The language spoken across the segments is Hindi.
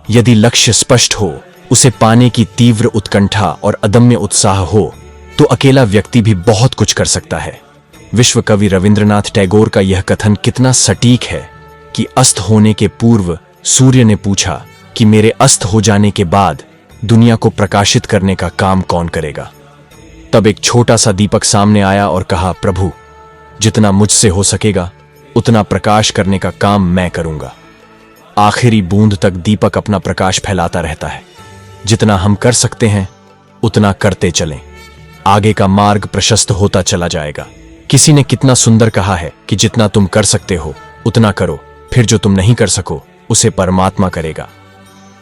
यदि लक्ष्य स्पष्ट हो, उसे पाने की तीव्र उत्कंठा और अदम्य उत्साह हो, तो अकेला व्यक्ति भी बहुत कुछ कर सकता है। विश्व कवि रविंद्रनाथ टैगोर का यह कथन कितना सटीक है कि अस्त होने के पूर्व सूर्य ने पूछा कि मेरे अस्त हो जाने के बाद दुनिया को प्रकाशित करने का काम कौन करेगा। तब एक छोटा सा दीपक सामने आया और कहा, प्रभु, जितना मुझसे हो सकेगा उतना प्रकाश करने का काम मैं करूंगा। आखिरी बूंद तक दीपक अपना प्रकाश फैलाता रहता है। जितना हम कर सकते हैं उतना करते चलें, आगे का मार्ग प्रशस्त होता चला जाएगा। किसी ने कितना सुंदर कहा है कि जितना तुम कर सकते हो उतना करो, फिर जो तुम नहीं कर सको उसे परमात्मा करेगा।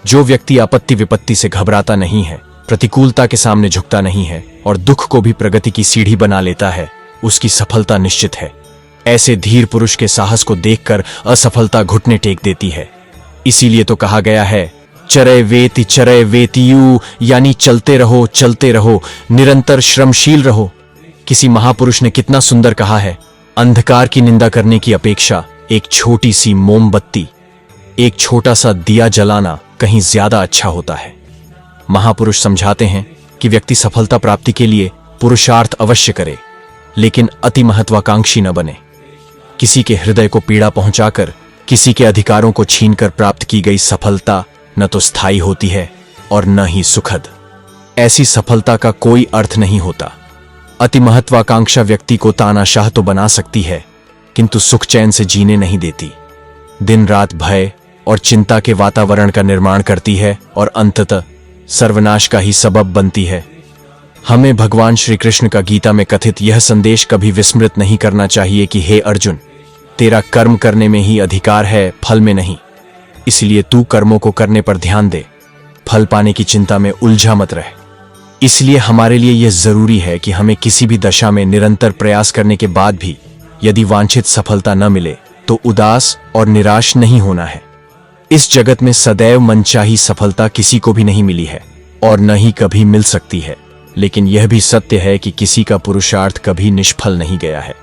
जो व्यक्ति आपत्ति विपत्ति से घबराता नहीं है, प्रतिकूलता के सामने झुकता नहीं है और दुख को भी प्रगति की सीढ़ी बना लेता है, उसकी सफलता निश्चित है। ऐसे धीर पुरुष के साहस को देखकर असफलता घुटने टेक देती है। इसीलिए तो कहा गया है, चरय वेतियु, यानी चलते रहो, निरंतर श्रमशील रहो। किसी महापुरुष ने कितना सुंदर कहा है, अंधकार की निंदा करने की अपेक्षा एक छोटी सी मोमबत्ती, एक छोटा सा दिया जलाना कहीं ज्यादा अच्छा होता है। महापुरुष समझाते हैं कि व्यक्ति सफलता प्राप्ति के लिए पुरुषार्थ अवश्य करे, लेकिन अति महत्वाकांक्षी न बने। किसी के हृदय को पीड़ा पहुंचाकर, किसी के अधिकारों को छीनकर प्राप्त की गई सफलता न तो स्थायी होती है और न ही सुखद। ऐसी सफलता का कोई अर्थ नहीं होता। अति महत्वाकांक्षा व्यक्ति को तानाशाह तो बना सकती है, किंतु सुख चैन से जीने नहीं देती। दिन रात भय और चिंता के वातावरण का निर्माण करती है और अंततः सर्वनाश का ही सबब बनती है। हमें भगवान श्री कृष्ण का गीता में कथित यह संदेश कभी विस्मृत नहीं करना चाहिए कि हे अर्जुन, तेरा कर्म करने में ही अधिकार है, फल में नहीं। इसलिए तू कर्मों को करने पर ध्यान दे, फल पाने की चिंता में उलझा मत रह। इसलिए हमारे लिए यह जरूरी है कि हमें किसी भी दशा में निरंतर प्रयास करने के बाद भी यदि वांछित सफलता न मिले तो उदास और निराश नहीं होना है। इस जगत में सदैव मनचाही सफलता किसी को भी नहीं मिली है और न ही कभी मिल सकती है, लेकिन यह भी सत्य है कि किसी का पुरुषार्थ कभी निष्फल नहीं गया है।